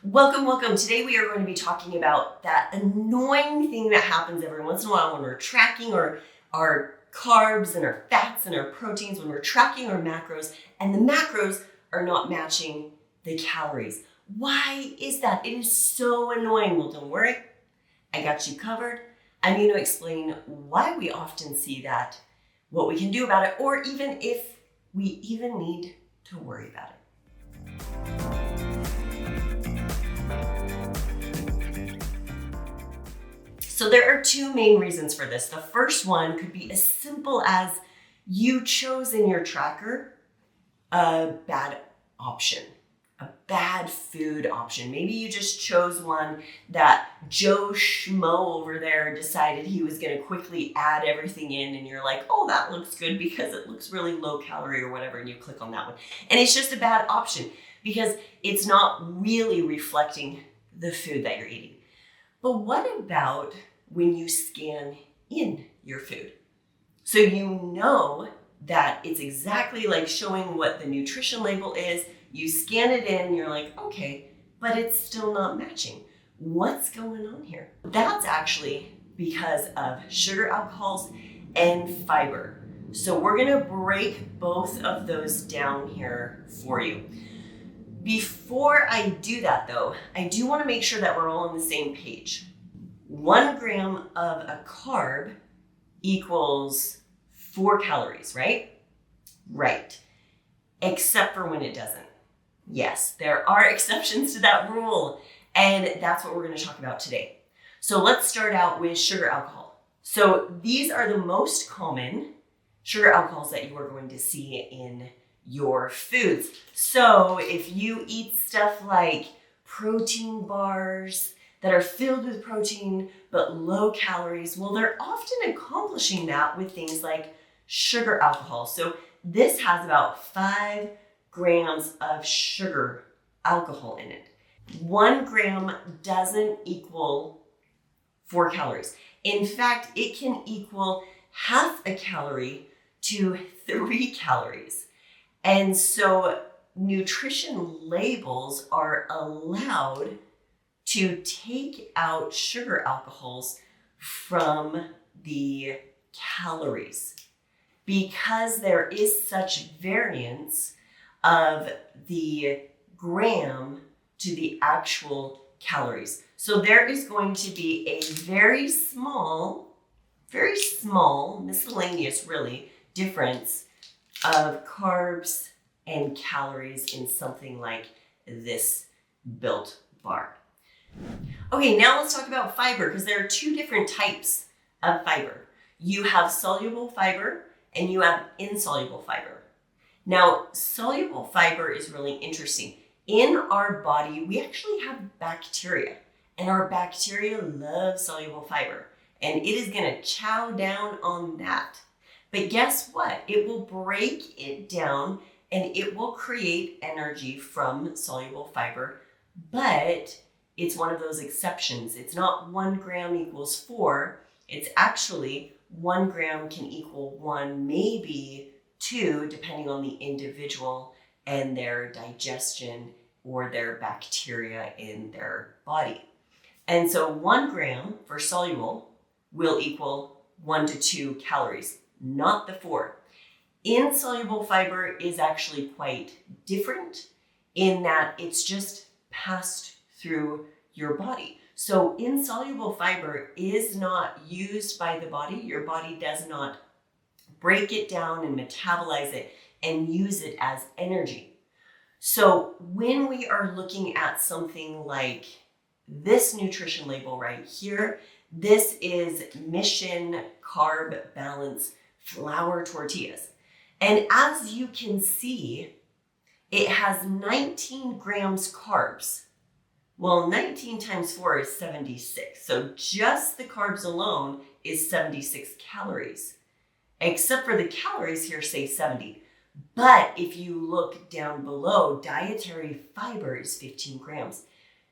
Welcome, welcome. Today we are going to be talking about that annoying thing that happens every once in a while when we're tracking our carbs and our fats and our proteins, when we're tracking our macros, and the macros are not matching the calories. Why is that? It is so annoying. Well, don't worry. I got you covered. I'm going to explain why we often see that, what we can do about it, or even if we even need to worry about it. So there are two main reasons for this. The first one could be as simple as you chose in your tracker a bad option, a bad food option. Maybe you just chose one that Joe Schmo over there decided he was going to quickly add everything in, and you're like, oh, that looks good because it looks really low calorie or whatever, and you click on that one. And it's just a bad option because it's not really reflecting the food that you're eating. But what about when you scan in your food? So you know that it's exactly like showing what the nutrition label is. You scan it in, you're like, okay, but it's still not matching. What's going on here? That's actually because of sugar alcohols and fiber. So we're gonna break both of those down here for you. Before I do that though, I do wanna make sure that we're all on the same page. 1 gram of a carb equals 4 calories, right? Right. Except for when it doesn't. Yes, there are exceptions to that rule, and that's what we're going to talk about today. So let's start out with sugar alcohol. So these are the most common sugar alcohols that you are going to see in your foods. So if you eat stuff like protein bars that are filled with protein but low calories, well, they're often accomplishing that with things like sugar alcohol. So this has about 5 grams of sugar alcohol in it. 1 gram doesn't equal 4 calories. In fact, it can equal half a calorie to 3 calories. And so nutrition labels are allowed to take out sugar alcohols from the calories because there is such variance of the gram to the actual calories. So there is going to be a very small, miscellaneous really, difference of carbs and calories in something like this Built bar. Okay, now let's talk about fiber because there are 2 different types of fiber. You have soluble fiber and you have insoluble fiber. Now, soluble fiber is really interesting. In our body, we actually have bacteria, and our bacteria love soluble fiber, and it is going to chow down on that. But guess what? It will break it down and it will create energy from soluble fiber, but it's one of those exceptions. It's not 1 gram equals 4. It's actually 1 gram can equal 1, maybe 2, depending on the individual and their digestion or their bacteria in their body. And so 1 gram for soluble will equal 1 to 2 calories, not the 4. Insoluble fiber is actually quite different in that it's just passed through your body. So insoluble fiber is not used by the body. Your body does not break it down and metabolize it and use it as energy. So when we are looking at something like this nutrition label right here, this is Mission Carb Balance flour tortillas. And as you can see, it has 19 grams carbs. Well, 19 times 4 is 76. So just the carbs alone is 76 calories. Except for the calories here say 70. But if you look down below, dietary fiber is 15 grams.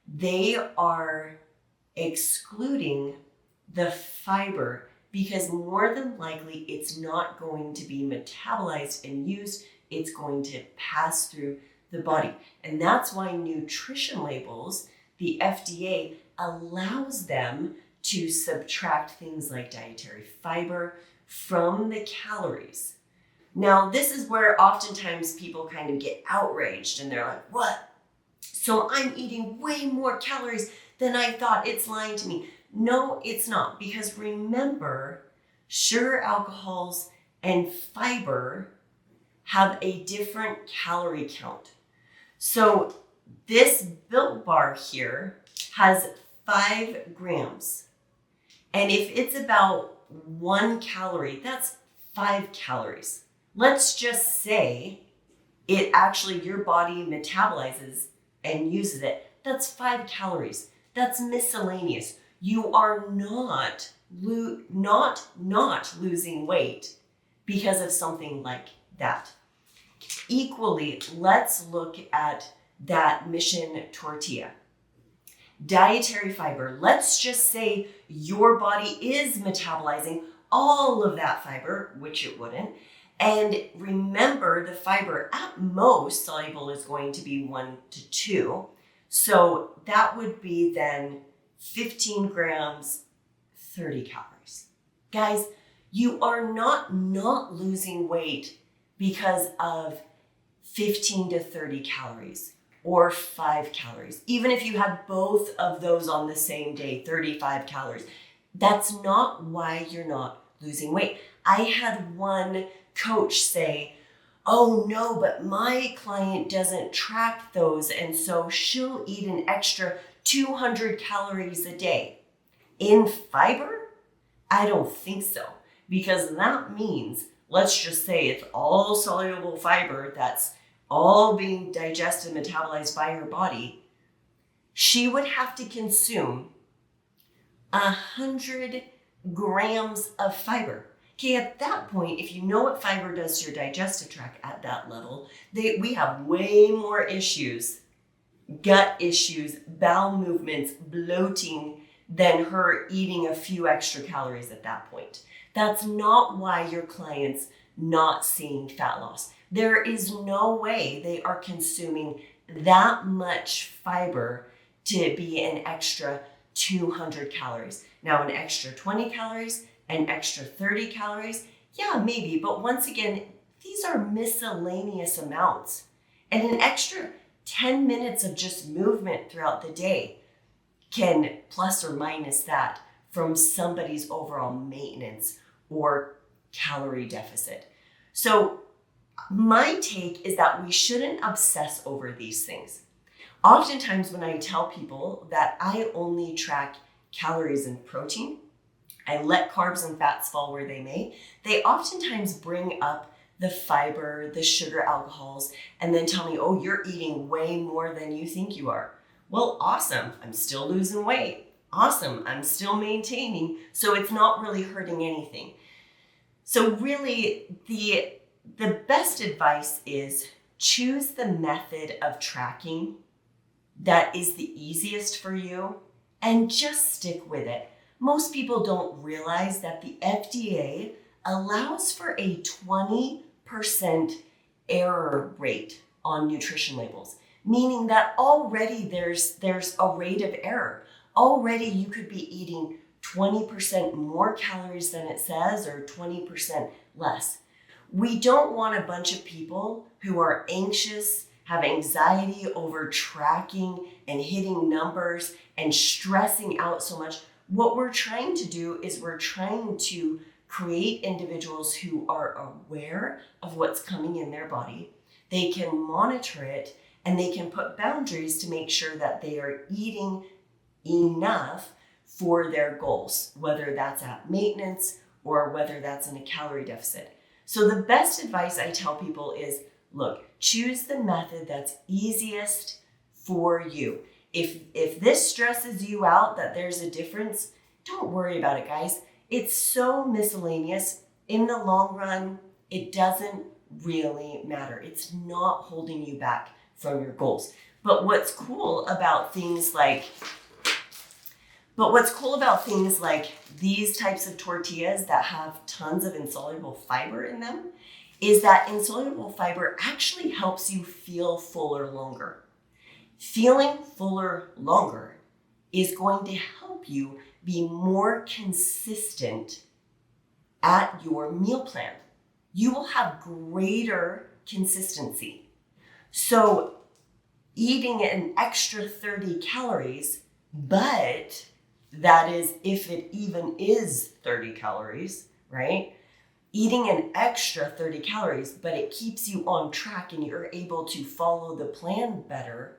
They are excluding the fiber because more than likely it's not going to be metabolized and used. It's going to pass through the body. And that's why nutrition labels the FDA allows them to subtract things like dietary fiber from the calories. Now, this is where oftentimes people kind of get outraged and they're like, what? So I'm eating way more calories than I thought. It's lying to me. No, it's not. Because remember, sugar, alcohols, and fiber have a different calorie count. So this Built Bar here has 5 grams. And if it's about 1 calorie, that's 5 calories. Let's just say it actually, your body metabolizes and uses it. That's 5 calories. That's miscellaneous. You are not losing weight because of something like that. Equally, let's look at that Mission tortilla. Dietary fiber. Let's just say your body is metabolizing all of that fiber, which it wouldn't. And remember, the fiber at most soluble is going to be 1 to 2. So that would be then 15 grams, 30 calories. Guys, you are not losing weight because of 15 to 30 calories or 5 calories. Even if you have both of those on the same day, 35 calories, that's not why you're not losing weight. I had one coach say, oh no, but my client doesn't track those, and so she'll eat an extra 200 calories a day. In fiber? I don't think so, because that means, let's just say it's all soluble fiber that's all being digested, metabolized by her body. She would have to consume 100 grams of fiber. Okay, at that point, if you know what fiber does to your digestive tract at that level, we have way more issues, gut issues, bowel movements, bloating, than her eating a few extra calories at that point. That's not why your client's not seeing fat loss. There is no way they are consuming that much fiber to be an extra 200 calories. Now, an extra 20 calories, an extra 30 calories, yeah, maybe. But once again, these are miscellaneous amounts. And an extra 10 minutes of just movement throughout the day can plus or minus that from somebody's overall maintenance or calorie deficit. So my take is that we shouldn't obsess over these things. Oftentimes when I tell people that I only track calories and protein, I let carbs and fats fall where they may, they oftentimes bring up the fiber, the sugar, alcohols, and then tell me, oh, you're eating way more than you think you are. Well, awesome, I'm still losing weight. Awesome, I'm still maintaining, so it's not really hurting anything. So really, the best advice is choose the method of tracking that is the easiest for you and just stick with it. Most people don't realize that the FDA allows for a 20% error rate on nutrition labels, meaning that already there's a rate of error. Already you could be eating 20% more calories than it says or 20% less. We don't want a bunch of people who are anxious, have anxiety over tracking and hitting numbers and stressing out so much. What we're trying to do is we're trying to create individuals who are aware of what's coming in their body. They can monitor it and they can put boundaries to make sure that they are eating enough for their goals, whether that's at maintenance or whether that's in a calorie deficit. So the best advice I tell people is, look, choose the method that's easiest for you. If this stresses you out that there's a difference, don't worry about it, guys. It's so miscellaneous. In the long run, it doesn't really matter. It's not holding you back from your goals. But what's cool about things like these types of tortillas that have tons of insoluble fiber in them is that insoluble fiber actually helps you feel fuller longer. Feeling fuller longer is going to help you be more consistent at your meal plan. You will have greater consistency. So eating an extra 30 calories, but that is if it even is 30 calories, right? Eating an extra 30 calories, but it keeps you on track and you're able to follow the plan better,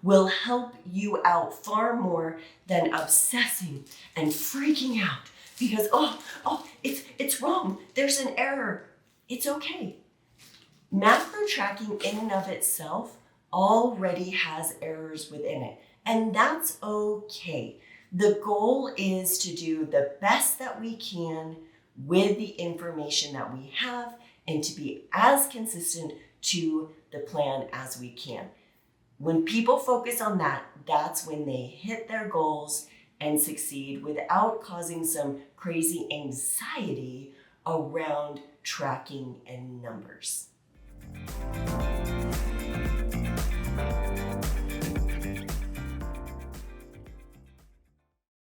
will help you out far more than obsessing and freaking out because, it's wrong. There's an error. It's okay. Macro tracking in and of itself already has errors within it, and that's okay. The goal is to do the best that we can with the information that we have and to be as consistent to the plan as we can. When people focus on that, that's when they hit their goals and succeed without causing some crazy anxiety around tracking and numbers.